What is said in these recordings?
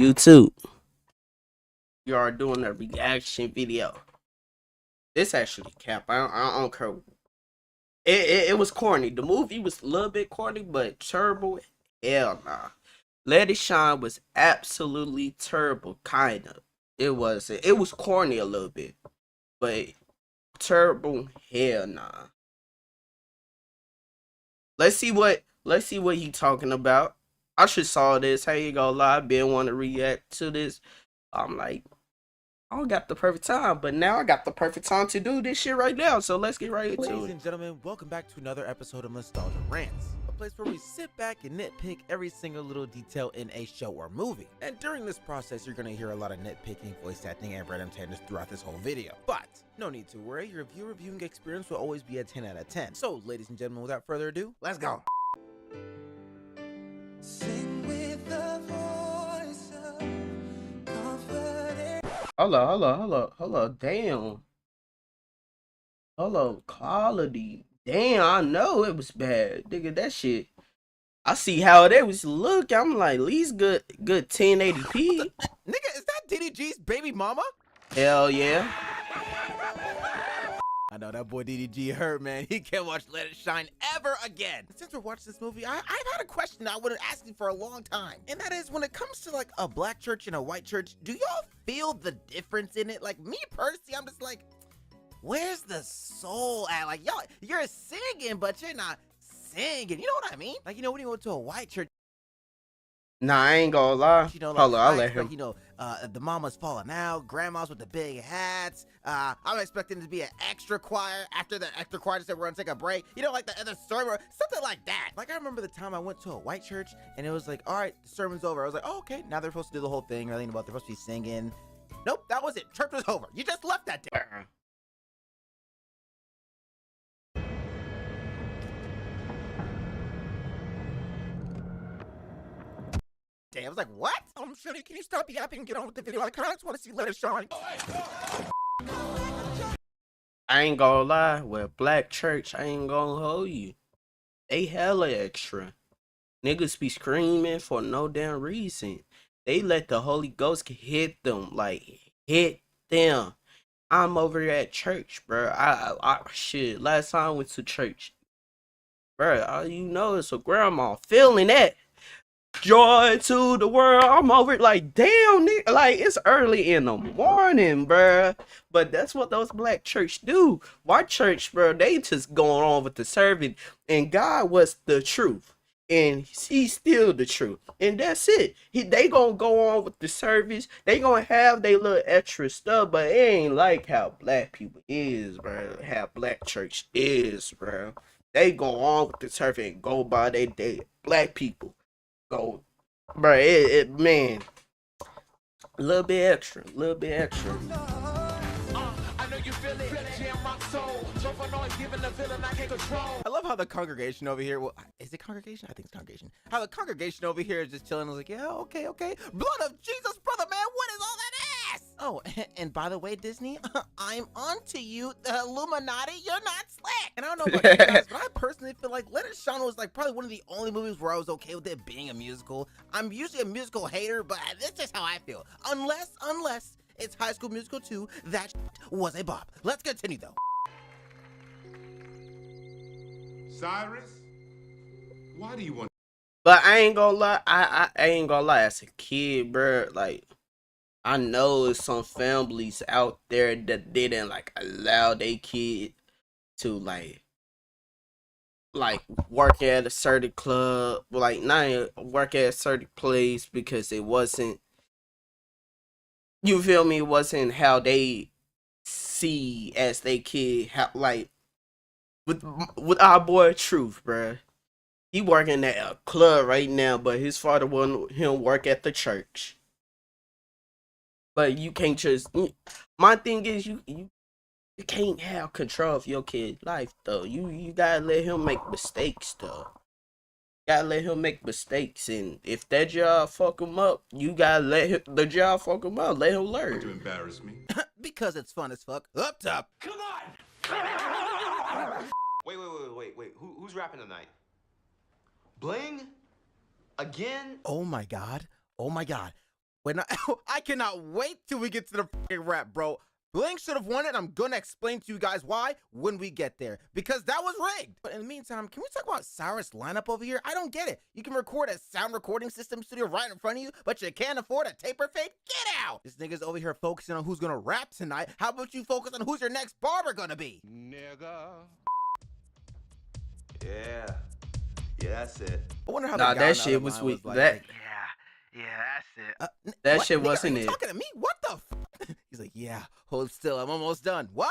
YouTube, you are doing a reaction video. This actually cap. I don't care. It was corny. The movie was a little bit corny, but terrible. Hell nah. Let It Shine was absolutely terrible, kind of. It was corny a little bit, but terrible. Hell nah. Let's see what he talking about. I should saw this. How you gonna lie? I been want to react to this. I'm like, I don't got the perfect time, but now I got the perfect time to do this shit right now. So let's get right into Ladies it. and gentlemen, welcome back to another episode of Nostalgia Rants, a place where we sit back and nitpick every single little detail in a show or movie. And during this process, you're going to hear a lot of nitpicking, voice acting, and random tangents throughout this whole video. But no need to worry, your viewer viewing experience will always be a 10 out of 10. So, ladies and gentlemen, without further ado, let's go. Sing with the voice of confidence. Hold on. Damn. Hold quality. Damn, I know it was bad. Nigga, that shit. I see how they was look. I'm like, at least good 1080p. Nigga, is that DDG's baby mama? Hell yeah. I know that boy DDG hurt, man. He can't watch Let It Shine ever again. Since we're watching this movie, I've had a question I would have asked you for a long time. And that is, when it comes to like a black church and a white church, do y'all feel the difference in it? Like me personally, I'm just like, where's the soul at? Like y'all, you're singing, but you're not singing. You know what I mean? Like, you know, when you go to a white church, Nah, I ain't gonna lie. you know, like, Hold on, I'll let like, him. you know, the mama's falling out, grandmas with the big hats. I'm expecting to be an extra choir after the extra choir just said we're gonna take a break. You know, like the other sermon, something like that. Like I remember the time I went to a white church and it was like, all right, the sermon's over. I was like, oh, okay, now they're supposed to do the whole thing. Everything about they're supposed to be singing. Nope, that was it. Church was over. You just left that day. I was like, what? I'm sorry, can you stop yapping and get on with the video? I kind of just want to see Let It Shine. I ain't gonna lie. With black church, I ain't gonna hold you. They hella extra. Niggas be screaming for no damn reason. They let the Holy Ghost hit them. Like, hit them. I'm over here at church, bro. Shit. Last time I went to church, bro. All you know is a grandma feeling that joy to the world. I'm over it like, damn, nigga. Like, it's early in the morning, bro. But that's what those black church do. White church, bro, they just going on with the serving, and God was the truth. And he's still the truth, and that's it. They gonna go on with the service. They gonna have their little extra stuff, but it ain't like how black people is, bro. How black church is, bro. They go on with the service and go by their day. Black people go, bro. Man, a little bit extra, a little bit extra. I love how the congregation over here, well, is it congregation? I think it's congregation. How the congregation over here is just chilling. I was like, yeah, okay. Blood of Jesus, brother, man, what is all that ass? Oh, and by the way, Disney, I'm onto you, the Illuminati, you're not slick. And I don't know about you guys, but I personally feel like Let It Shine was like probably one of the only movies where I was okay with it being a musical. I'm usually a musical hater, but this is how I feel. Unless it's High School Musical 2, that was a bop. Let's continue though. Cyrus, why do you want? But I ain't gonna lie. I ain't gonna lie. As a kid, bro, like, I know there's some families out there that didn't like allow their kid to like work at a certain club, like not work at a certain place because it wasn't, you feel me, it wasn't how they see as they kid. How, like, with our boy Truth, bruh. He working at a club right now, but his father wanted him work at the church. But you can't just. My thing is, you can't have control of your kid's life though. You gotta let him make mistakes though. Gotta let him make mistakes, and if that job fuck him up, you gotta let the job fuck him up. Let him To learn. embarrass me? Because it's fun as fuck. Up top. Come on! Wait. Who's rapping tonight? Bling? Again? Oh my god. I cannot wait till we get to the fucking rap, bro. Bling should have won it. I'm gonna explain to you guys why when we get there, because that was rigged. But in the meantime, can we talk about Cyrus' lineup over here? I don't get it. You can record a sound recording system studio right in front of you, but you can't afford a tape or fade? Get out! This nigga's over here focusing on who's gonna rap tonight. How about you focus on who's your next barber gonna be? Nigga. Yeah. Yeah, that's it. I wonder how Nah, the guy on that the shit other was line weak. like, That Yeah, that's it. that what? shit Nigga, wasn't are you it. talking to me? What the f? He's like, yeah, hold still. I'm almost done. What?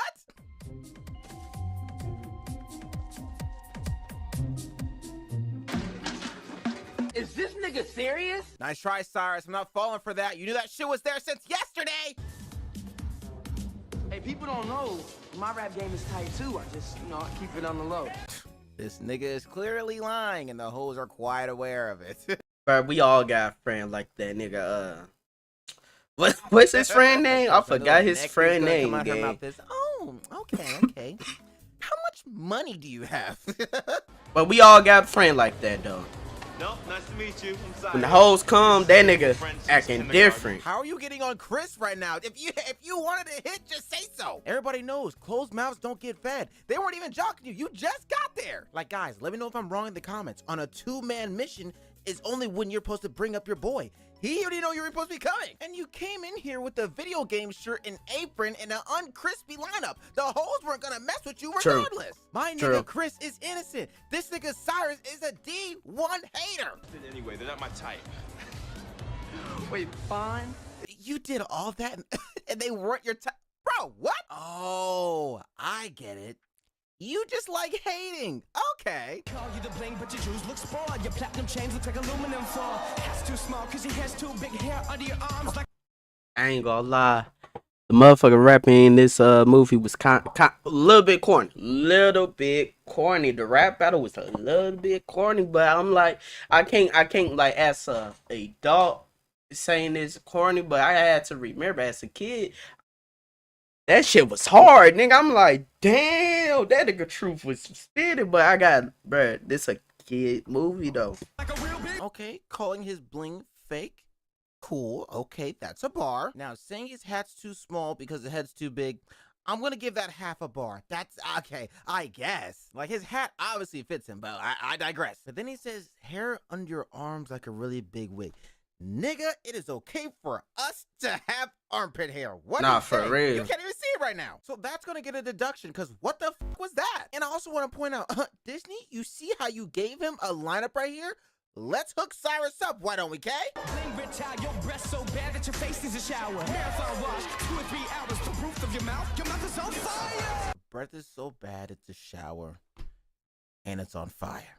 Is this nigga serious? Nice try, Cyrus. I'm not falling for that. You knew that shit was there since yesterday. Hey, people don't know my rap game is tight too. I just, I keep it on the low. This nigga is clearly lying, and the hoes are quite aware of it. Bro, we all got a friend like that nigga. What's his friend name? I forgot his friend name. Gang. Oh, okay. How much money do you have? But we all got a friend like that though. No, nice to meet you. I'm sorry. When the hoes come, that nigga acting different. How are you getting on Chris right now? If you wanted to hit, just say so. Everybody knows closed mouths don't get fed. They weren't even jocking you. You just got there. Like, guys, let me know if I'm wrong in the comments. On a 2-man mission is only when you're supposed to bring up your boy. He already know you were supposed to be coming. And you came in here with a video game shirt and apron and an uncrispy lineup. The hoes weren't gonna mess with you True. regardless. My nigga True. Chris is innocent. This nigga Cyrus is a D1 hater. Anyway, they're not my type. Wait, fine. You did all that and they weren't your type. Bro, what? Oh, I get it. You just like hating. Okay. Call you the bling, but your jewels look spoiled. Your platinum chains look like aluminum foil. Hat's too small, cause your hair's too big. Hair under your arms like I ain't gonna lie. The motherfucker rapping in this movie was a little bit corny. The rap battle was a little bit corny, but I'm like, I can't like as a adult saying this corny, but I had to remember as a kid, that shit was hard, nigga. I'm like, damn, that nigga truth was spitting, but I got, bruh, this a kid movie though. a real big. Okay, calling his bling fake. Cool. Okay, that's a bar. Now, saying his hat's too small because the head's too big, I'm gonna give that half a bar. That's okay, I guess. Like, his hat obviously fits him, but I digress. But then he says, hair under your arms like a really big wig. Nigga, it is okay for us to have armpit hair. What? Nah, are you for saying? real. You can't even see it right now. So that's gonna get a deduction, because what the f was that? And I also want to point out, Disney, you see how you gave him a lineup right here? Let's hook Cyrus up, why don't we, Kay? Bling rich out, your breath so bad that your face is a shower. Marathon wash, 2 or 3 hours. The roof of your mouth is on fire. Breath is so bad it's a shower, and it's on fire.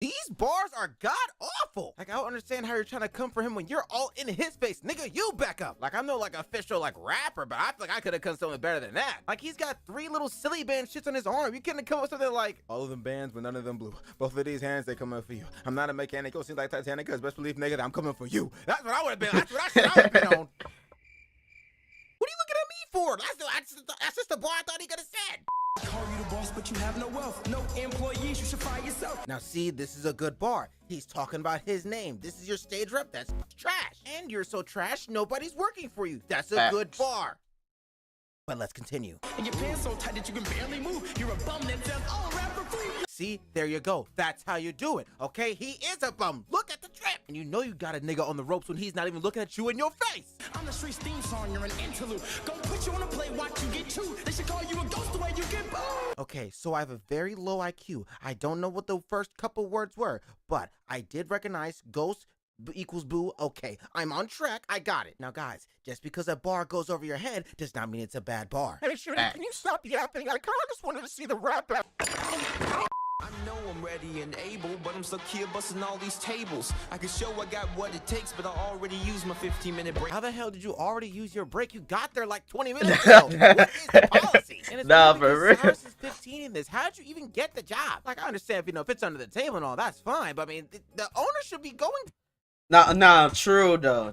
These bars are god awful. Like, I don't understand how you're trying to come for him when you're all in his face. Nigga, you back up. Like, I'm no like official like rapper, but I feel like I could have come something better than that. Like, he's got 3 little silly band shits on his arm. You couldn't come up with something like, all of them bands, but none of them blue. Both of these hands, they coming for you. I'm not a mechanic. You'll see like Titanic, cause best believe, nigga, that I'm coming for you. That's what I would have been. That's what I would have been on. What are you looking at me for? That's just the bar I thought he could have said. Call you the boss, but you have no wealth. No employees, you should fire yourself. Now see, this is a good bar. He's talking about his name. This is your stage rep. That's trash. And you're so trash, nobody's working for you. That's a good bar. But let's continue. And your pants so tight that you can barely move. You're a bum that sells all rap for free. See, there you go. That's how you do it, okay? He is a bum. Look at the trip. And you know you got a nigga on the ropes when he's not even looking at you in your face. I'm the street's theme song, you're an interlude. Go put you on a play, watch you get chewed. They should call you a ghost the way you get booed. Okay, so I have a very low IQ. I don't know what the first couple words were, but I did recognize ghost equals boo. Okay, I'm on track. I got it. Now, guys, just because a bar goes over your head does not mean it's a bad bar. Hey, Shooty, can you stop yapping? I kinda just wanted to see the rap battle. I know I'm ready and able, but I'm stuck here busting all these tables. I can show I got what it takes, but I already used my 15-minute break. How the hell did you already use your break? You got there like 20 minutes ago. What is the policy? And it's Nah, only for because real. Cyrus is 15 in this. How'd you even get the job? Like, I understand if, if it's under the table and all, that's fine. But, I mean, the owner should be going. Nah, true though.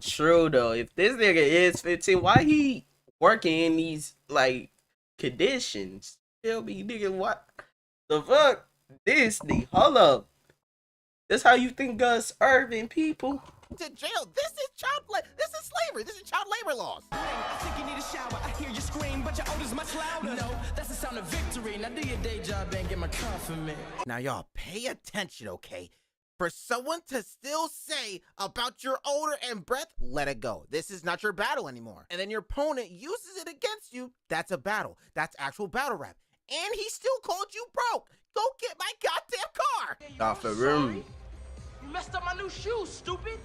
If this nigga is 15, why he working in these like conditions? Tell me, nigga, what the fuck? Disney, hold up. That's how you think us urban people? to jail. This is this is slavery. This is child labor laws. I think you need a shower. I hear you scream, but your odor's much louder. No, that's the sound of victory. Now do your day job and get my compliment. Now y'all pay attention, okay? For someone to still say about your odor and breath, let it go. This is not your battle anymore. And then your opponent uses it against you. That's a battle. That's actual battle rap. And he still called you broke. Go get my goddamn car. Nah, for real. You messed up my new shoes, stupid.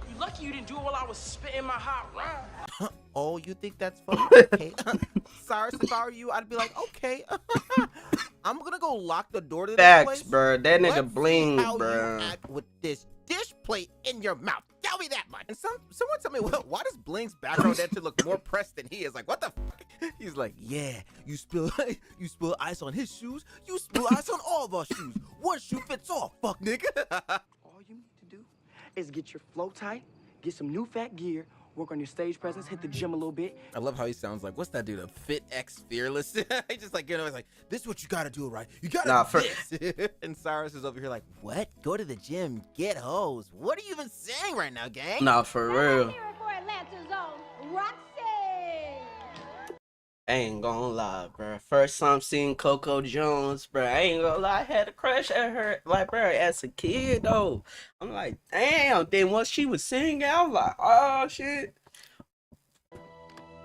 You lucky you didn't do it while I was spitting my hot rhyme. Oh, you think that's funny? Okay. Cyrus, if I were you, I'd be like, okay. I'm gonna go lock the door to this Facts, place. bro. That nigga Let's see bling, how bro. you act with this dish plate in your mouth. Tell me that much. And someone tell me, well, why does Bling's background dad to look more pressed than he is? Like, what the fuck? He's like, yeah, you spill ice on his shoes. You spill ice on all of our shoes. One shoe fits all, fuck nigga. All you need to do is get your flow tight, get some new fat gear, work on your stage presence, hit the gym a little bit. I love how he sounds like, what's that dude, a Fit X Fearless? He just like, you know, he's like, this is what you gotta do, right? You gotta do this. And Cyrus is over here like, what? Go to the gym, get hoes. What are you even saying right now, gang? Nah, for real. Here for Atlanta's own Roxy. I ain't gonna lie, bro. First time seeing Coco Jones, bro. I ain't gonna lie, I had a crush at her, like, bro, as a kid, though. I'm like, damn. Then once she was singing, I was like, oh, shit.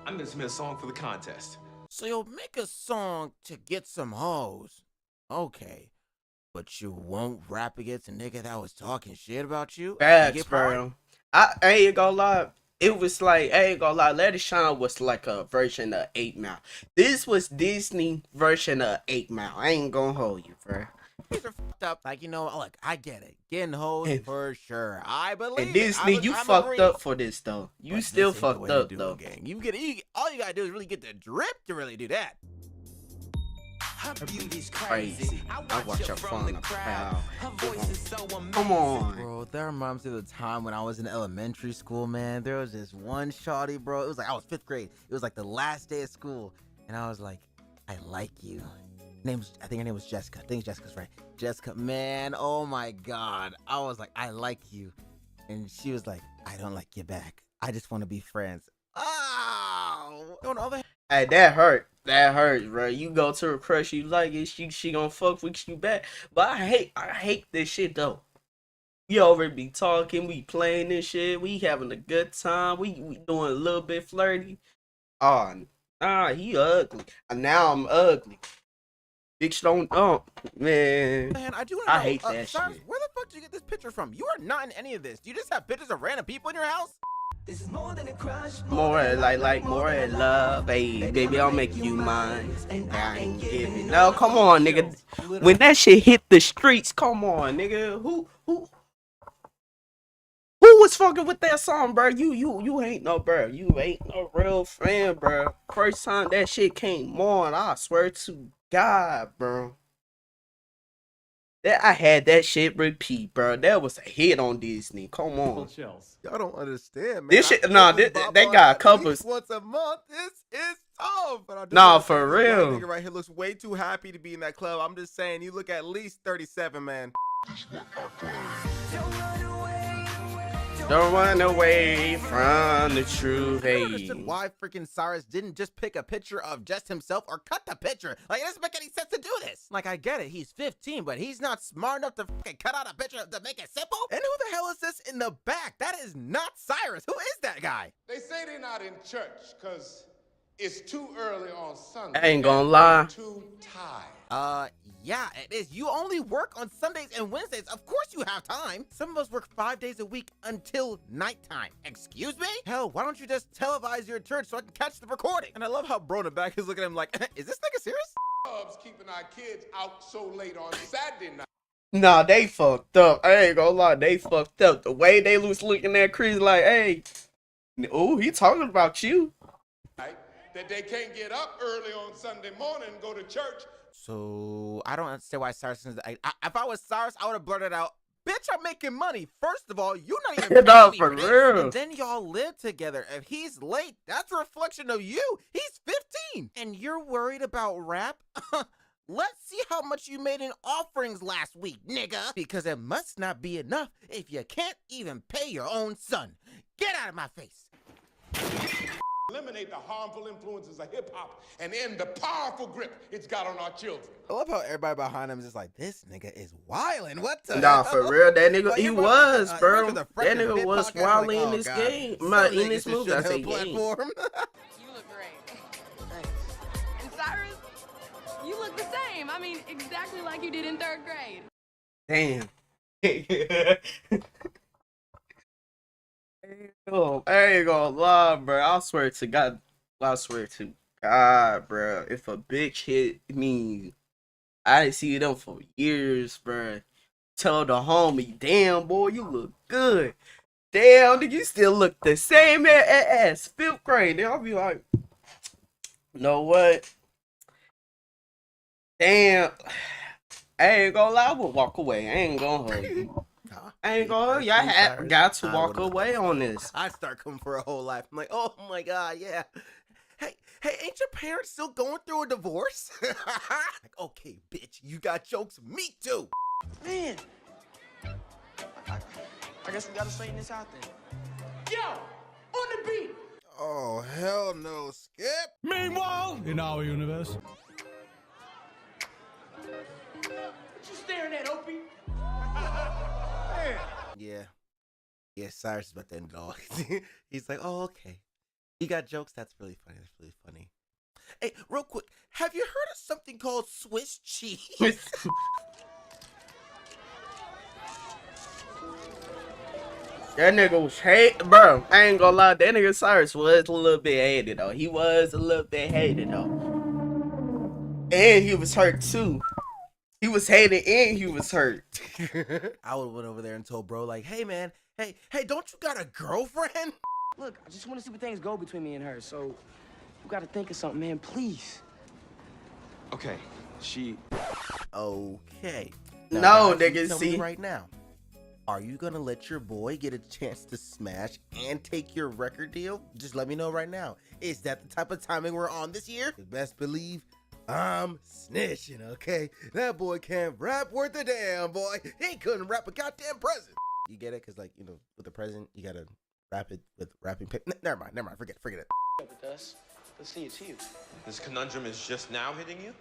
I'm gonna submit a song for the contest. So you'll make a song to get some hoes. Okay. But you won't rap against a nigga that was talking shit about you? Facts, You get power? bro. I ain't gonna lie. It was like, I ain't gonna lie, Let It Shine was like a version of 8 Mile. This was Disney version of 8 Mile. I ain't gonna hold you, bro. These are fucked up. Like, you know, look, I get it. Getting hoes for sure. I believe And it. Disney, you I'm fucked agreeing. up for this, though. You But still this ain't the fucked way to up, do it, though. gang. All you gotta do is really get the drip to really do that. Her beauty's Crazy. I watch her from the crowd. Her voice is so amazing. Come on. Bro, that reminds me of the time when I was in elementary school, man. There was this one shawty, bro. It was like I was 5th grade. It was like the last day of school. And I was like, I like you. I think her name was Jessica. I think Jessica's right. Jessica, man, oh my God. I was like, I like you. And she was like, I don't like you back. I just want to be friends. Oh! On the other hand, Hey, that hurt. That hurts, bro. You go to a crush you like it, she gonna fuck with you back. But I hate this shit though. We already be talking, we playing this shit, we having a good time, we doing a little bit flirty. Oh, nah, he ugly. And now I'm ugly. Bitch don't dump, man. man, I do want to I know, hate that Cyrus, shit. where the fuck did you get this picture from? You are not in any of this. Do you just have pictures of random people in your house? This is more than a crush. More like more love, hey, baby, I'll make you mine. I ain't giving. No, come on, nigga. When that shit hit the streets, come on, nigga. Who was fucking with that song, bro? You ain't no, bro. You ain't no real fan, bro. First time that shit came on, I swear to God, bro. That I had that shit repeat, bro. That was a hit on Disney. Come on. Y'all don't understand, man. This shit, nah, they got covers. Once a month. This is tough. But I do Nah, wanna say for this white real. nigga right here looks way too happy to be in that club. I'm just saying, you look at least 37, man. Don't run away from the truth, I hey. don't understand why freaking Cyrus didn't just pick a picture of just himself or cut the picture. Like, it doesn't make any sense to do this. Like, I get it, he's 15, but he's not smart enough to fucking cut out a picture to make it simple. And who the hell is this in the back? That is not Cyrus. Who is that guy? They say they're not in church because it's too early on Sunday. I ain't gonna and lie. they're too tired. Yeah, it is. You only work on Sundays and Wednesdays. Of course you have time. Some of us work 5 days a week until nighttime. Excuse me? Hell, why don't you just televise your church so I can catch the recording? And I love how bro in the back is looking at him like, is this nigga serious? Clubs keeping our kids out so late on Saturday night. Nah, they fucked up. I ain't gonna lie, they fucked up. The way they was looking at Chris like, hey, oh, he talking about you. That they can't get up early on Sunday morning and go to church. So I don't understand why Cyrus is. If I was Cyrus, I would have blurted out, "Bitch, I'm making money. First of all, you're not even No, paying me for for this." real. And then y'all live together. If he's late, that's a reflection of you. He's 15, and you're worried about rap. Let's see how much you made in offerings last week, nigga. Because it must not be enough if you can't even pay your own son. Get out of my face. Eliminate the harmful influences of hip-hop and end the powerful grip it's got on our children. I love how everybody behind him is just like, this nigga is wildin'. What the Nah, hell? for real, that nigga, Like, he you brought- was, you bro. brought That the Fresh nigga Fit was podcast, wilding like, in oh, this God. game. Some In niggas this should movie, I have say a game. platform. You look great. Thanks. And Cyrus, you look the same. I mean, exactly like you did in 3rd grade. Damn. I ain't gonna lie, bro. I swear to God, bro. If a bitch hit me, I didn't see them for years, bro. Tell the homie, damn, boy, you look good. Damn, nigga, you still look the same as 5th grade. Then I'll be like, you know what? Damn. I ain't gonna lie, I would walk away. I ain't gonna hold you. I ain't gonna hold you. I got to walk away on this. I'd start coming for a whole life. I'm like, oh my God, yeah. Hey, ain't your parents still going through a divorce? Like, okay, bitch, you got jokes. Me too. Man, I guess we gotta straighten this out then. Yo, on the beat. Oh, hell no, Skip. Meanwhile, in our universe. What you staring at, Opie? Yeah, Cyrus is about to end it all. He's like, oh, okay. You got jokes? That's really funny. That's really funny. Hey, real quick, have you heard of something called Swiss cheese? That nigga was bro. I ain't gonna lie, that nigga Cyrus was a little bit hated though. He was a little bit hated though, and he was hurt too. He was hated and he was hurt. I would have went over there and told bro, like, hey man, hey, don't you got a girlfriend? Look, I just want to see where things go between me and her. So you gotta think of something, man. Please. Okay, she. Okay. No, Now, guys, nigga, you tell me see? right now. Are you gonna let your boy get a chance to smash and take your record deal? Just let me know right now. Is that the type of timing we're on this year? You best believe I'm snitching, okay? That boy can't rap worth a damn, boy. He couldn't rap a goddamn present. You get it? Because, like, you know, with the present, you gotta rap it with rapping. Never mind. Forget it. With us, let's see it's you. This conundrum is just now hitting you?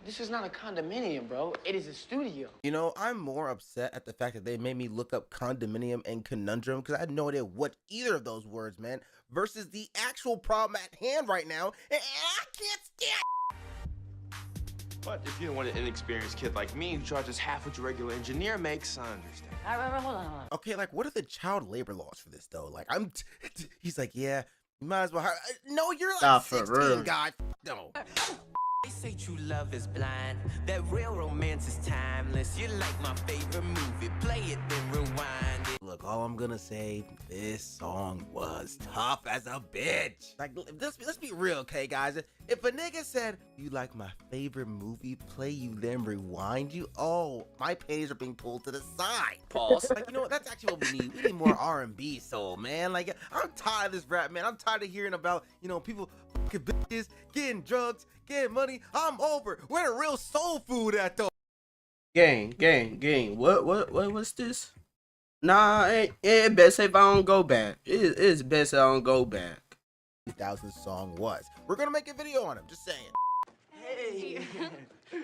This is not a condominium, bro. It is a studio. You know, I'm more upset at the fact that they made me look up condominium and conundrum because I had no idea what either of those words meant versus the actual problem at hand right now, and I can't stand. But if you don't want an inexperienced kid like me who charges half what your regular engineer makes, I understand. All right, hold on. Okay, like, what are the child labor laws for this, though? Like, he's like, yeah, you might as well hire. No, you're like Nah, for 16, real. guy. No. They say true love is blind, that real romance is timeless. You're like my favorite movie, play it then rewind it. Look, all I'm gonna say, this song was tough as a bitch. Like, let's be real, okay, guys? If a nigga said, you like my favorite movie, play you then rewind you, oh, my panties are being pulled to the side. Pause. Like, you know what? That's actually what we need. We need more R&B soul, man. Like, I'm tired of this rap, man. I'm tired of hearing about, you know, people fucking bitches, getting drugs, getting money. I'm over. Where the real soul food at, though? Gang. What's this? Nah, it best if I don't go back. It's best I don't go back. 2000 song was. We're gonna make a video on him, just saying. Hey.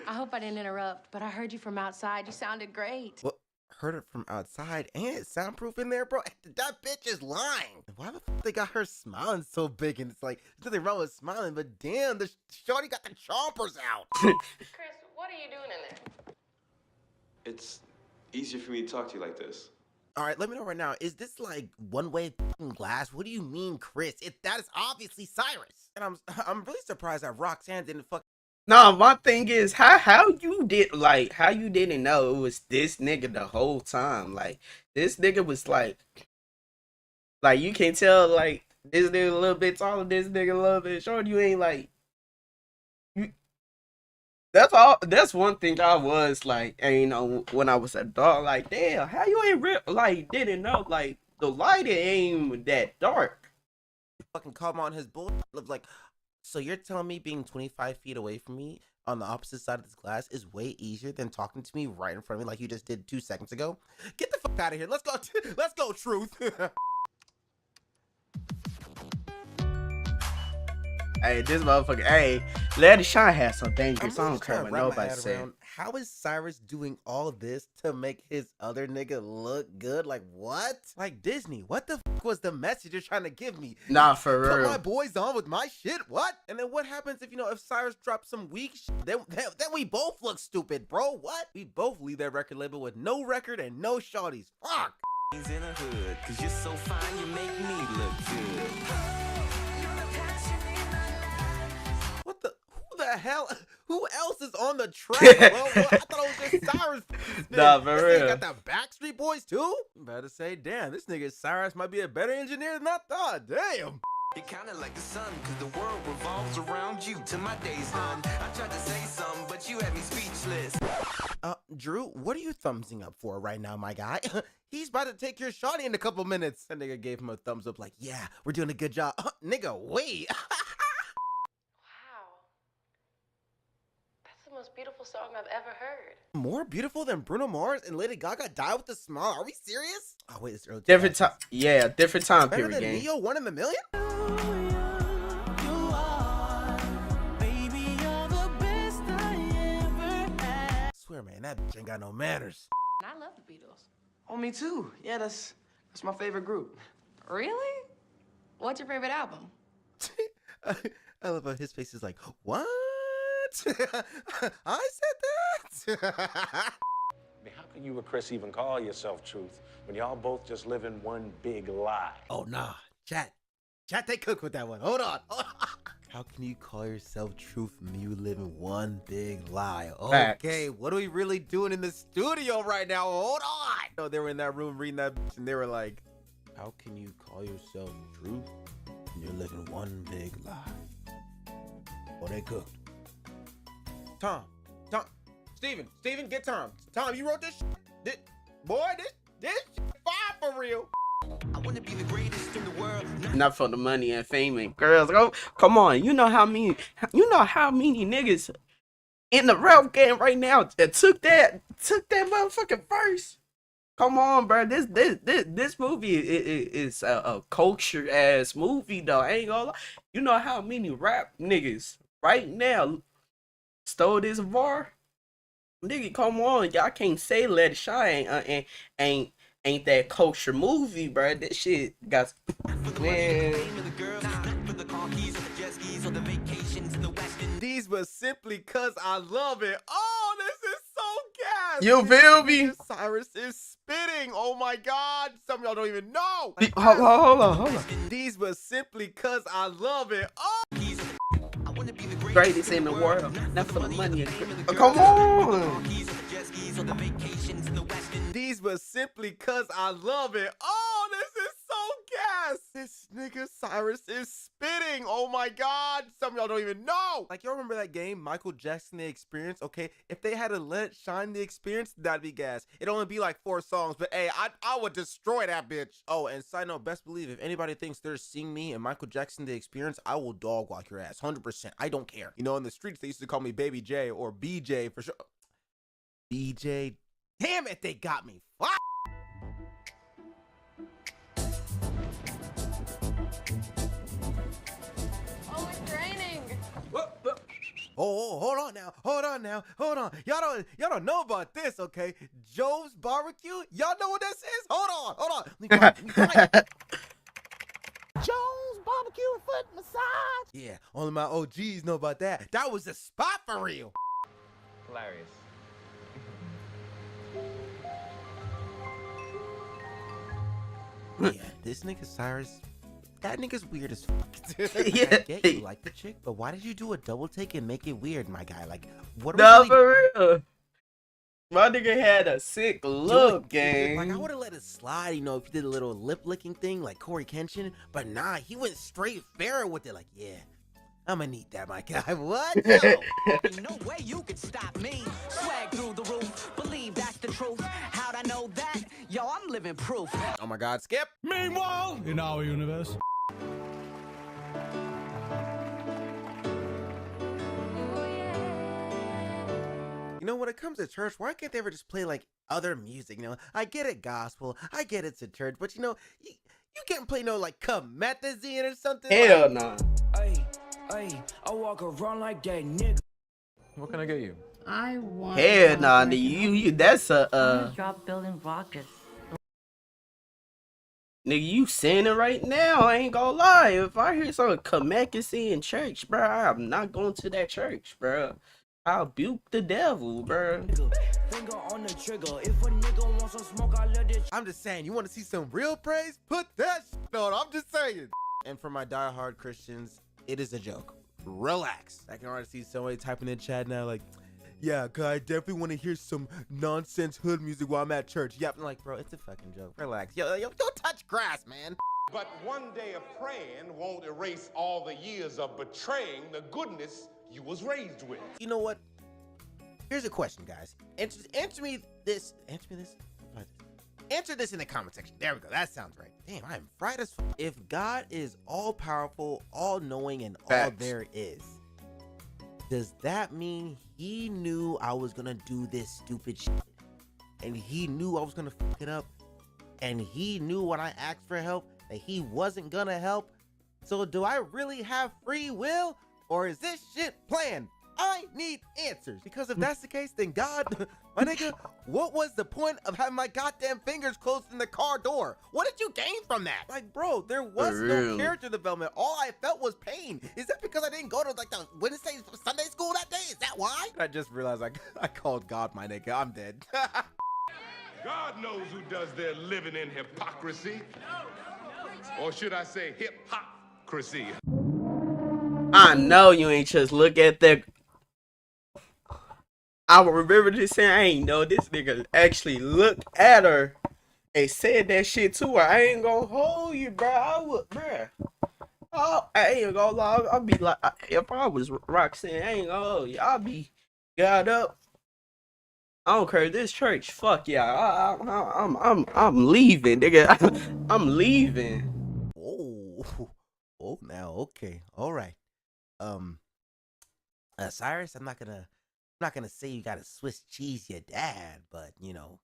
I hope I didn't interrupt, but I heard you from outside. You sounded great. What? Heard it from outside and it's soundproof in there, bro. That bitch is lying. Why the fuck they got her smiling so big? And it's like, there's nothing wrong with smiling, but damn, the shorty got the chompers out. Chris, what are you doing in there? It's easier for me to talk to you like this. All right, let me know right now. Is this like one-way glass? What do you mean, Chris? That is obviously Cyrus. And I'm really surprised that Roxanne didn't fuck. No, my thing is how you didn't know it was this nigga the whole time. Like this nigga was like you can tell like this nigga a little bit taller, this nigga a little bit short. You ain't like you. That's all. That's one thing I was like, and you know, when I was a dog, like damn, how you ain't didn't know like the lighting ain't that dark. Fucking call him on his bull. Like, so you're telling me being 25 feet away from me, on the opposite side of this glass is way easier than talking to me right in front of me like you just did 2 seconds ago. Get the fuck out of here. Let's go. Let's go, Truth. Hey, this motherfucker. Hey, Lady Shine has some dangerous. I really don't care trying what to wrap my nobody head said. around, how is Cyrus doing all this to make his other nigga look good? Like, what? Like, Disney, what the fuck was the message you're trying to give me? Nah, for Put real. my boys on with my shit? What? And then what happens if, if Cyrus drops some weak shit? Then we both look stupid, bro. What? We both leave that record label with no record and no shawties. Fuck. In a hood, 'cause you're so fine, you make me look good. What the? Who the hell? Who else is on the track, bro? What? I thought it was just Cyrus. Nah, for This real. nigga got the Backstreet Boys too? I'm about to say, damn, this nigga Cyrus might be a better engineer than I thought. Damn. You're kinda like the sun, 'cause the world revolves around you till my day's done. I tried to say something, but you had me speechless. Drew, what are you thumbsing up for right now, my guy? He's about to take your shawty in a couple minutes. That nigga gave him a thumbs up like, yeah, we're doing a good job. Nigga, wait. Wow. That's the most beautiful song I've ever heard. More beautiful than Bruno Mars and Lady Gaga Die with a Smile? Are we serious? Oh, wait, it's early. Different time. Yeah, different time Better period than game. Neo, 1 in a Million? I swear, man, that bitch ain't got no manners. And I love the Beatles. Oh, me too. Yeah, that's my favorite group. Really? What's your favorite album? I love how his face is like, what? I said that? I mean, how can you and Chris even call yourself Truth when y'all both just live in one big lie? Oh, nah. Chat, they cook with that one. Hold on. How can you call yourself Truth when you live in one big lie? Facts. Okay, what are we really doing in the studio right now? Hold on. No, they were in that room reading that bitch, and they were like, how can you call yourself Truth when you're living one big lie? Oh, they cooked. Tom, Steven, get Tom. Tom, you wrote this shit? This shit fire for real. I wanna be the greatest in the world. Not for the money and fame and girls. Oh, come on. You know how many niggas in the rap game right now that took that motherfucking verse. Come on, bro. This movie is a culture ass movie though. I ain't gonna lie. You know how many rap niggas right now stole this bar? Nigga, come on. Y'all can't say Let It Shine ain't that culture movie, bro. This shit got man. These were simply cause I love it. Oh, this is so gas. You feel me? Cyrus is spitting. Oh my god. Some of y'all don't even know. Hold on. These were simply cause I love it. Oh. Greatest in the world. Not for the money. Come on. These were simply cause I love it. Oh, this is so gas. This nigga Cyrus is spitting. Oh my god. Some of y'all don't even know. Like, y'all remember that game, Michael Jackson The Experience? Okay, if they had to Let It Shine The Experience, that'd be gas. It'd only be like 4 songs, but hey, I would destroy that bitch. Oh, and side note, best believe if anybody thinks they're seeing me in Michael Jackson The Experience, I will dog walk your ass. 100%. I don't care. You know, in the streets, they used to call me Baby J or BJ for sure. BJ. Damn it, they got me. Fuck. Oh, it's raining. Oh, hold on. Y'all don't know about this, okay? Joe's Barbecue. Y'all know what this is? Hold on. Let me find it. Joe's Barbecue and Foot Massage. Yeah, only my OGs know about that. That was a spot for real. Hilarious. Yeah, this nigga Cyrus, that nigga's weird as fuck. Yeah. I get you like the chick, but why did you do a double take and make it weird, my guy? Like, what are No, we really for real. My nigga had a sick look, gang. Like, I would have let it slide, you know, if you did a little lip licking thing like Corey Kenshin, but nah, he went straight fair with it. Like, yeah, I'ma need that, my guy. What? Yo. No way you could stop me. Swag through the roof. Believe that's the truth. How'd I know that? Yo, I'm living proof. Oh my God, Skip. Meanwhile, in our universe. You know, when it comes to church, why can't they ever just play like other music? You know, I get it, gospel, I get it's a church, but you know, you can't play no like Comethazine or something. Hell nah. Hey, I walk around like that nigga. What can I get you? I want. Hell nah. You that's a Drop building rockets. nigga, you sinning right now. I ain't gonna lie. If I hear some Comethazine in church, bro, I'm not going to that church, bro. I'll buke the devil, bro. Finger on the trigger. If a nigga wants some smoke, I let it. I'm just saying, you want to see some real praise? Put that shit on. I'm just saying. And for my diehard Christians, it is a joke. Relax. I can already see somebody typing in chat now like, yeah, cause I definitely want to hear some nonsense hood music while I'm at church. Yep, I'm like, bro, it's a fucking joke. Relax. Yo, don't touch grass, man. But one day of praying won't erase all the years of betraying the goodness you was raised with. You know what? Here's a question, guys. Answer me this. Answer this in the comment section. There we go. That sounds right. Damn, I am fried as fuck. If God is all powerful, all knowing, and all Facts. there is, does that mean he knew I was gonna do this stupid shit? And he knew I was gonna fuck it up? And he knew when I asked for help that he wasn't gonna help? So do I really have free will? Or is this shit planned? I need answers. Because if that's the case, then God, my nigga, what was the point of having my goddamn fingers closed in the car door? What did you gain from that? Like, bro, there was no Really? character development. All I felt was pain. Is that because I didn't go to like the Wednesday, Sunday school that day? Is that why? I just realized I called God my nigga. I'm dead. God knows who does their living in hypocrisy. Or should I say hip-hop-cracy. I know you ain't just look at that. I will remember just saying, I ain't know this nigga actually looked at her and said that shit to her. I ain't gonna hold you, bro. I would, bro. Oh, I ain't gonna lie. I'll be like, if I was Roxanne, I ain't gonna hold you. I'll be got up. I don't care this church. Fuck yeah. I'm leaving, nigga. I'm leaving. Oh, now okay, all right. Cyrus, I'm not gonna say you gotta Swiss cheese your dad, but you know,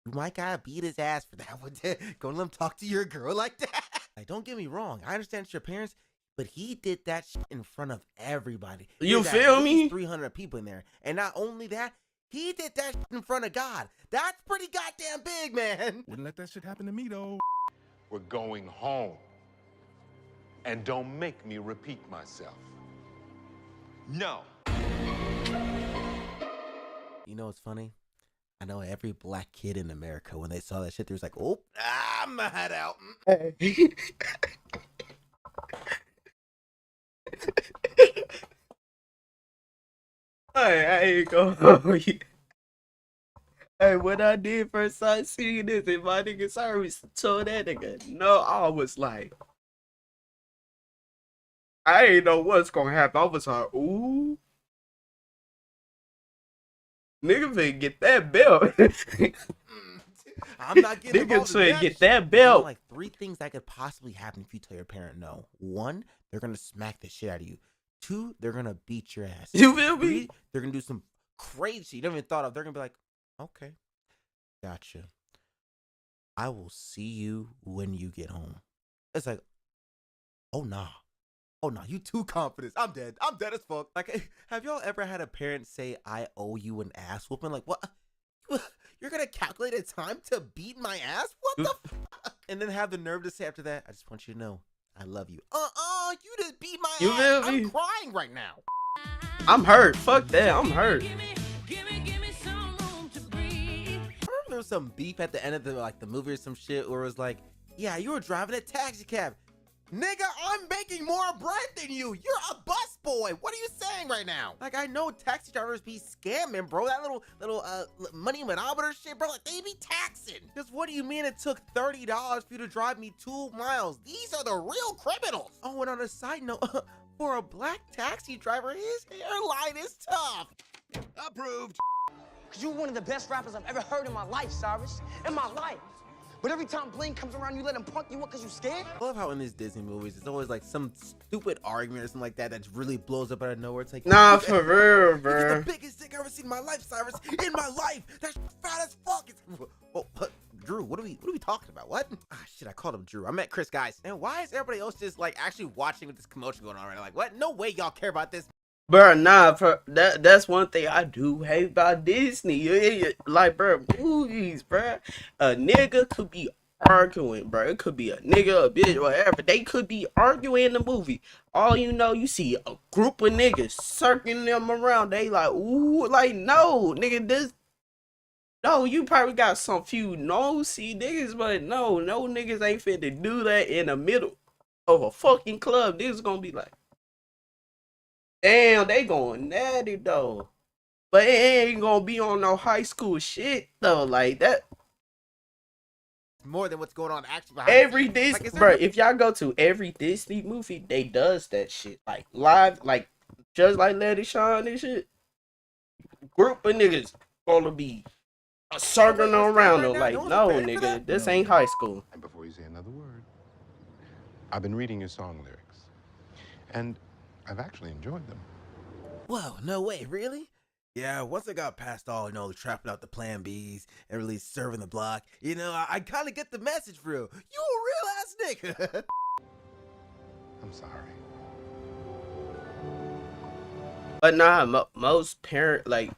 you might gotta beat his ass for that one. Go let him talk to your girl like that. Like, don't get me wrong, I understand it's your parents, but he did that shit in front of everybody. You There's feel at me? least 300 people in there, and not only that, he did that shit in front of God. That's pretty goddamn big, man. Wouldn't let that shit happen to me though. We're going home. And don't make me repeat myself. No. You know what's funny? I know every black kid in America, when they saw that shit, they was like, oh, I'm gonna head out. I ain't gonna hold you. Hey, when I did first start seeing this, and my nigga Cyrus told that nigga, no, I was like, I ain't know what's gonna happen. I was like, ooh. Nigga finna get that belt. I'm not getting Nigga involved in finna that get shit. that You know, belt. like 3 things that could possibly happen if you tell your parent no. 1, they're gonna smack the shit out of you. 2, they're gonna beat your ass. You feel me? 3, they're gonna do some crazy shit you never even thought of. They're gonna be like, okay, gotcha. I will see you when you get home. It's like, oh nah. Oh no, you too confident. I'm dead. I'm dead as fuck. Like, have y'all ever had a parent say, I owe you an ass whooping? Like, what? You're gonna calculate a time to beat my ass? What the fuck? And then have the nerve to say after that, I just want you to know, I love you. You just beat my You ass. feel I'm me? crying right now. I'm hurt. Fuck that. I'm hurt. I remember there was some beef at the end of the movie or some shit where it was like, yeah, you were driving a taxi cab. Nigga, I'm making more bread than you. You're a busboy. What are you saying right now? Like, I know taxi drivers be scamming, bro. That little money manometer shit, bro. Like, they be taxing. Just what do you mean it took $30 for you to drive me 2 miles? These are the real criminals. Oh, and on a side note, for a black taxi driver, his hairline is tough. Approved. Cause you're one of the best rappers I've ever heard in my life, Cyrus. In my life. But every time Blaine comes around, you let him punk you up because you scared? I love how in these Disney movies, it's always like some stupid argument or something like that that really blows up out of nowhere. It's like, Nah, for real, It's bro. the biggest dick I've ever seen in my life, Cyrus. In my life, that's fat as fuck. Oh, Drew, what are we talking about? What? Ah, shit, I called him Drew. I meant Chris, guys. And why is everybody else just like actually watching with this commotion going on right now? Like, what? No way y'all care about this. Bro, nah, that's one thing I do hate about Disney. Like, bro, movies, bro. A nigga could be arguing, bro. It could be a nigga, a bitch, whatever. They could be arguing in the movie. All you know, you see a group of niggas circling them around. They like, ooh, like, no, nigga, this. No, you probably got some few nosy niggas, but no niggas ain't finna do that in the middle of a fucking club. Niggas gonna be like, damn, they going natty though. But it ain't gonna be on no high school shit though, like that. More than what's going on actually behind Every the scenes. Disney, bro, if y'all go to every Disney movie, they does that shit. Like live, like just like Let It Shine and shit. Group of niggas gonna be circling around them like, no nigga, this ain't high school. And before you say another word, I've been reading your song lyrics, and I've actually enjoyed them. Whoa, no way, really? Yeah, once I got past all, the trapping out the plan Bs and really serving the block, I kind of get the message for real. You a real ass nigga. I'm sorry. But nah, most parent, like,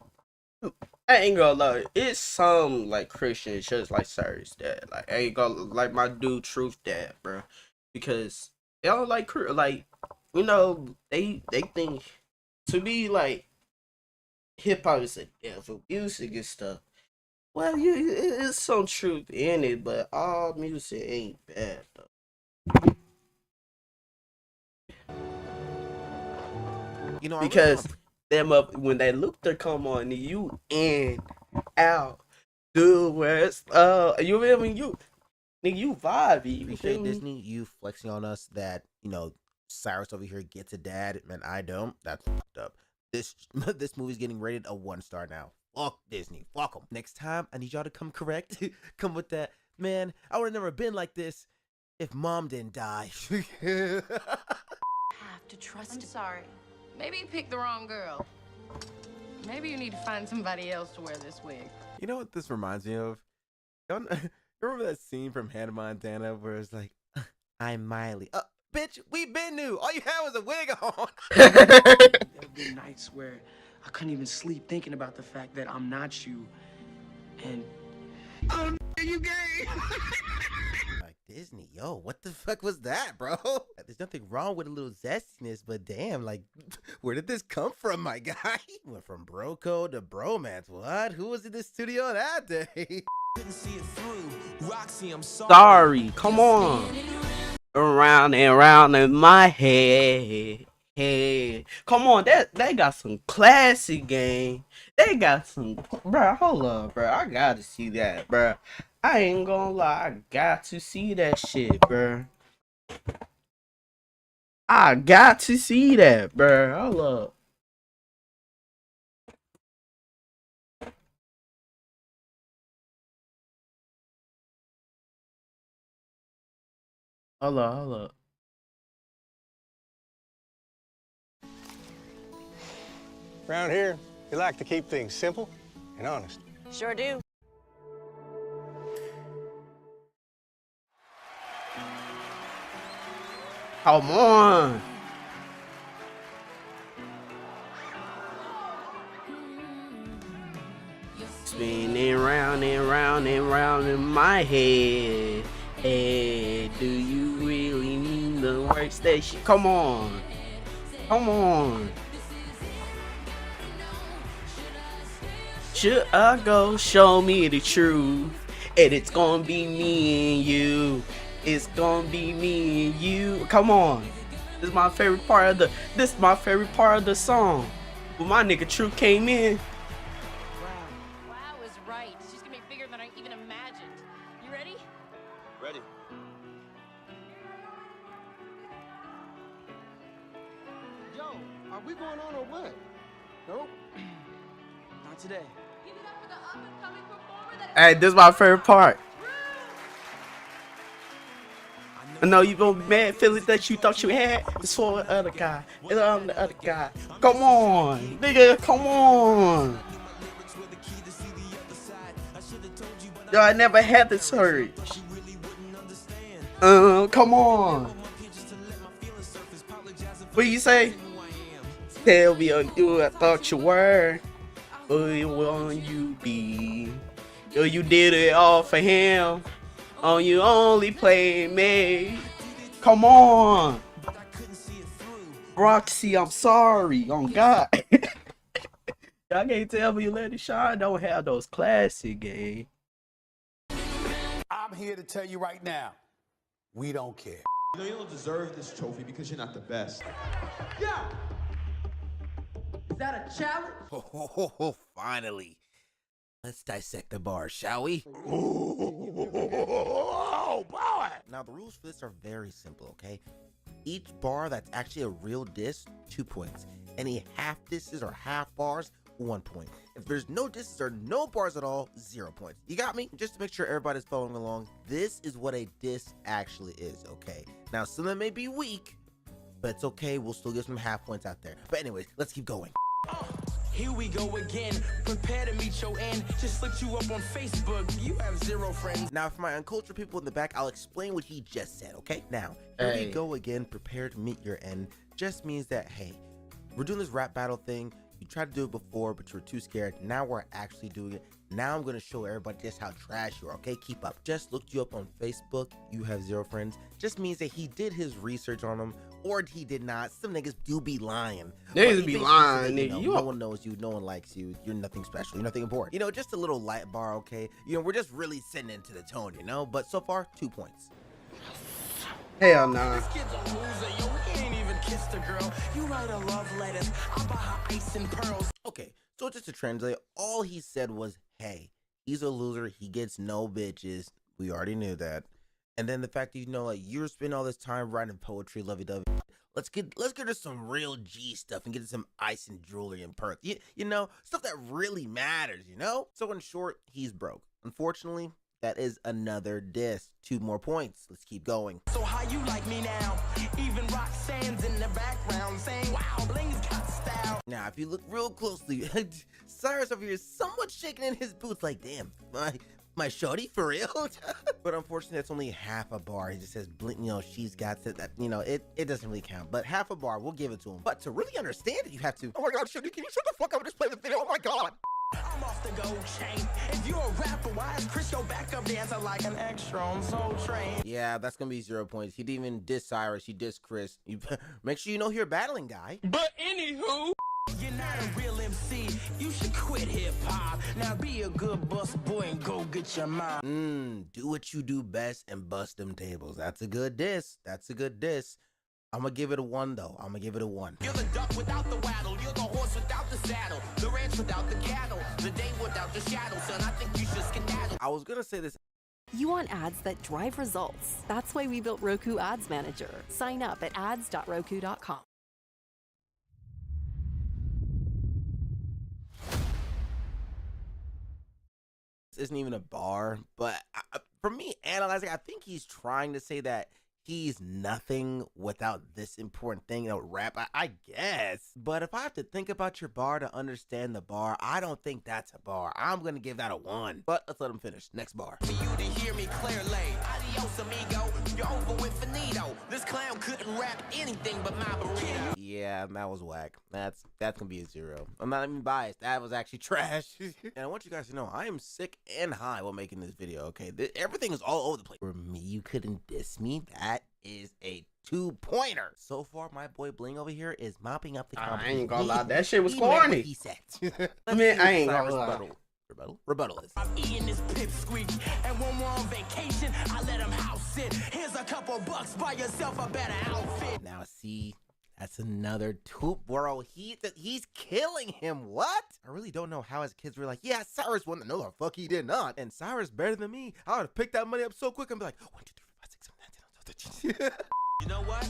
I ain't gonna lie, it's some, like, Christians just like Cyrus dad. Like, I ain't gonna, like, my dude Truth dad, bro. Because they don't like, they think, to be, like, hip-hop is a devil music and stuff. Well, it's some truth in it, but all music ain't bad, though. Because them up when that Luther come on, you in, out, do where's you feel me? You nigga, you vibey. Appreciate Disney, you flexing on us that, Cyrus over here gets a dad and I don't. That's fucked up. This movie's getting rated a 1-star now. Fuck Disney. Fuck them. Next time, I need y'all to come correct. Come with that. Man, I would have never been like this if mom didn't die. Have to trust. I'm sorry. Maybe you picked the wrong girl. Maybe you need to find somebody else to wear this wig. You know what this reminds me of? Remember that scene from Hannah Montana where it's like, I'm Miley. Bitch, we been new. All you had was a wig on. There'll be nights where I couldn't even sleep thinking about the fact that I'm not you. And oh, you gay. Like Disney, yo, what the fuck was that, bro? There's nothing wrong with a little zestiness, but damn, like, where did this come from, my guy? Went from bro code to bromance. What? Who was in the studio that day? Couldn't see it through. Roxy, I'm sorry. Come on. Around and round in my head. Come on, they got some classic game. They got some, bro. Hold up, bro. I gotta see that, bro. I ain't gonna lie, I got to see that shit, bro. I got to see that, bro. Hold up. Hold up. Around here, we like to keep things simple and honest. Sure do. Come on. Spinning round and round and round in my head. Hey, do you really mean the words that she... Come on. Should I go show me the truth? And it's gonna be me and you. It's gonna be me and you. Come on. This is my favorite part of the song. When my nigga Truth came in. Wow is right. She's gonna be bigger than I even imagined. You ready? Ready. Yo, are we going on or what? Nope. Not today. Hey, this is my favorite part. I know you gonna be mad feeling that you thought you had. It's for the other guy. And I'm the other guy. Come on, nigga, come on. Yo, I never had this hurt. Come on. What you say? Tell me who I thought you were. Who won't you be? Yo, you did it all for him. Oh, you only play me. Come on. Roxy, I'm sorry. Oh, God. Y'all can't tell me Let It Shine don't have those classic games. I'm here to tell you right now, we don't care. You know you don't deserve this trophy because you're not the best. Yeah. Is that a challenge? Oh, finally. Let's dissect the bar, shall we? Oh, boy! Now, the rules for this are very simple, okay? Each bar that's actually a real diss, 2 points. Any half disses or half bars, 1 point. If there's no disses or no bars at all, 0 points. You got me? Just to make sure everybody's following along, this is what a diss actually is, okay? Now, some of them may be weak, but it's okay. We'll still get some half points out there. But anyways, let's keep going. Here we go again. Prepare to meet your end. Just looked you up on Facebook. You have 0 friends. Now, for my uncultured people in the back, I'll explain what he just said, okay? Now, here we go again. Prepare to meet your end. Just means that, hey, we're doing this rap battle thing. You tried to do it before, but you were too scared. Now we're actually doing it. Now I'm going to show everybody just how trash you are, okay? Keep up. Just looked you up on Facebook. You have 0 friends. Just means that he did his research on them, or he did not. Some niggas do be lying. Niggas be lying, nigga. No one knows you. No one likes you. You're nothing special. You're nothing important. You know, just a little light bar, okay? You know, we're just really setting into the tone, you know? But so far, 2 points. Hell nah. This kid's a loser, yo. He ain't even kissed a girl. You write a love letters. I buy her ice and pearls. Okay, so just to translate, all he said was, hey, he's a loser. He gets no bitches. We already knew that. And then the fact that, you know, like, you're spending all this time writing poetry, lovey-dovey. Let's get to some real G stuff and get to some ice and jewelry and pearls. You know, stuff that really matters, you know? So in short, he's broke. Unfortunately, that is another diss. 2 more points. Let's keep going. So how you like me now? Even Roxanne's in the background saying, wow, Bling's got style. Now, if you look real closely, Cyrus over here is somewhat shaking in his boots like, damn, my shorty for real? But unfortunately, that's only half a bar. He just says, you know, she's got that, you know, it doesn't really count. But half a bar, we'll give it to him. But to really understand it, you have to, oh my God, shorty, can you shut the fuck up and just play the video? Oh my God. I'm off the gold chain. If you're a rapper, why is Chris your backup dancer like an extra on Soul Train? Yeah, that's gonna be 0 points. He didn't even diss Cyrus. He dissed Chris. You make sure you know who you're battling, guy. But anywho, you're not a real MC. You should quit hip hop. Now be a good bus boy and go get your mom. Do what you do best and bust them tables. That's a good diss. That's a good diss. I'm gonna give it a 1 though. I'm gonna give it a 1. You're the duck without the waddle. You're the horse without the saddle. The ranch without the cattle. The day without the shadow. Son, I think you should skedaddle. I was gonna say this. You want ads that drive results. That's why we built Roku Ads Manager. Sign up at ads.roku.com. This isn't even a bar, but for me analyzing, I think he's trying to say that he's nothing without this important thing, you know, rap, I guess. But if I have to think about your bar to understand the bar, I don't think that's a bar. I'm gonna give that a 1. But let's let him finish. Next bar. For you to hear me clearly, adios amigo, you're over with finito. This clown couldn't rap anything but my burrito. Yeah, that was whack. That's gonna be a 0. I'm not even biased. That was actually trash. And I want you guys to know, I am sick and high while making this video, okay? Everything is all over the place. For me, you couldn't diss me. That is a 2-pointer. So far, my boy Bling over here is mopping up the competition. I ain't gonna lie, that shit was corny. He said. I mean, I ain't gonna lie. Rebuttal is. I'm eating this pipsqueak, and when we're on vacation, I let him house sit. Here's a couple bucks, buy yourself a better outfit. Now see, that's another 2, bro. He's killing him. What? I really don't know how his kids were like, yeah, Cyrus won. No, the fuck he did not. And Cyrus better than me. I would have picked that money up so quick and be like, 1, 2, 3, 4, 5, 6, 7, 8, 9, 10, 11, 12, 13. You know what?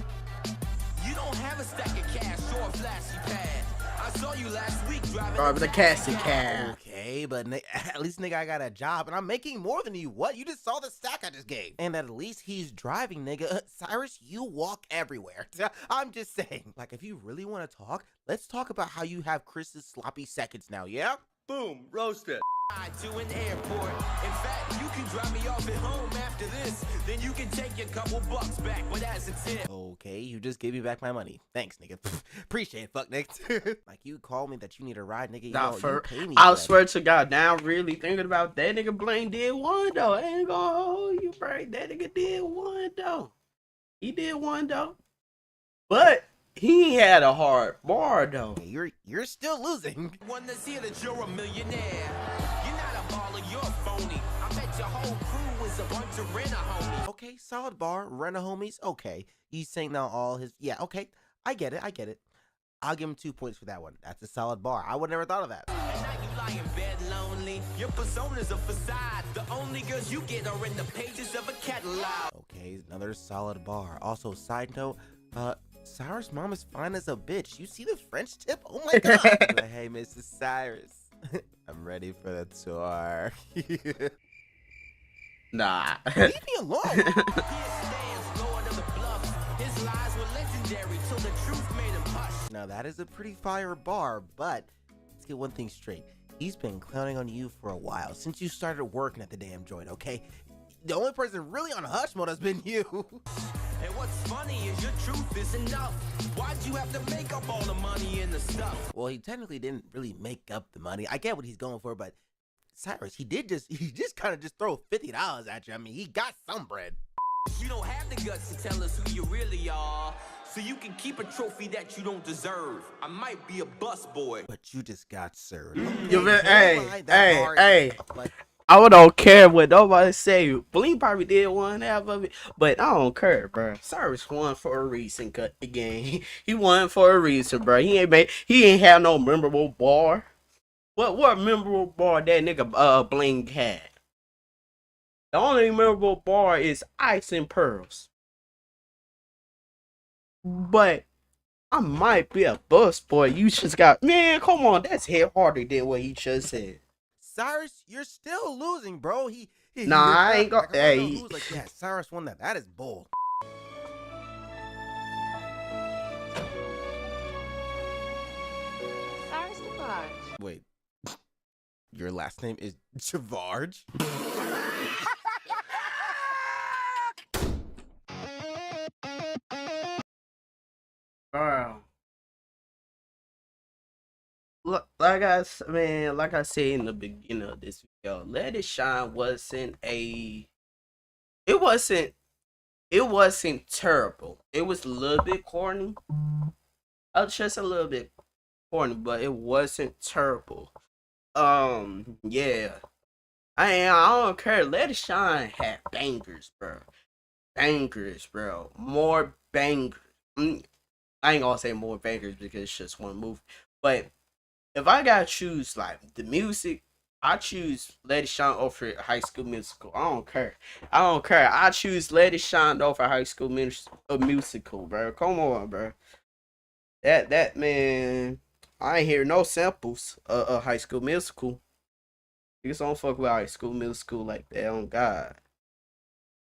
You don't have a stack of cash or a flashy pad. I saw you last week driving Driving the casting cab. Okay, but at least nigga, I got a job and I'm making more than you. What? You just saw the stack I just gave. And at least he's driving, nigga. Cyrus, you walk everywhere. I'm just saying. Like, if you really want to talk, let's talk about how you have Chris's sloppy seconds now, yeah? Boom, roasted. to an airport. In fact, you can drop me off at home after this. Then you can take your couple bucks back, but as a tip. Okay, you just gave me back my money. Thanks, nigga. Appreciate it, fuck, nigga. Like, you call me that you need a ride, nigga. Nah, You pay me I for that. swear to God, now I'm really thinking about that nigga. Blaine did one though. I ain't gonna hold you, bro. That nigga did one though. He did one though. But he had a hard bar though. You're still losing. One that's here that you're a millionaire. You're not a baller, you're a phony. I bet your whole crew is a bunch of renter homies. Okay, solid bar, rent a homies. Okay, he's saying now all his. Yeah, okay, I get it. I'll give him 2 points for that one. That's a solid bar. I would never thought of that. And now you lie in bed lonely. Your persona's a facade. The only girls you get are in the pages of a catalog. Okay, another solid bar. Also, side note, Cyrus' mom is fine as a bitch. You see the French tip? Oh my god. Like, hey, Mrs. Cyrus, I'm ready for the tour. Nah. Leave me alone. Here stands Lord of the Bluffs. His lies were legendary till the truth made him hush. Now that is a pretty fire bar, but let's get one thing straight. He's been clowning on you for a while, since you started working at the damn joint, okay? The only person really on hush mode has been you. And what's funny is your truth is enough. Why'd you have to make up all the money and the stuff? Well, he technically didn't really make up the money. I get what he's going for, but Cyrus, he just kind of just throw $50 at you. I mean, he got some bread. You don't have the guts to tell us who you really are, so you can keep a trophy that you don't deserve. I might be a busboy, but you just got served. Hey. I don't care what nobody say. Bleem probably did one half of it, but I don't care, bro. Cyrus won for a reason. Cut the game. He won for a reason, bro. He ain't have no memorable bar. What memorable bar that nigga Bling had? The only memorable bar is Ice and Pearls. But I might be a bus boy. You just got, man, come on, that's hit harder than what he just said. Cyrus, you're still losing, bro. Nah, I ain't gonna. Hey, who's like, yeah, Cyrus won that. That is bold. Cyrus DeBarge. Wait, your last name is Chavarge? Bro. Look, like I said in the beginning of this video, Let It Shine wasn't terrible. It was a little bit corny. Just a little bit corny, but it wasn't terrible. Yeah. I don't care. Let It Shine had bangers, bro. More bangers. I ain't gonna say more bangers because it's just one movie. But if I gotta choose like the music, I choose Let It Shine over High School Musical. I don't care. I choose Let It Shine over High School Musical, bro. Come on, bro. That man, I ain't hear no samples of High School Musical. You just don't fuck with High School Musical like that. On God.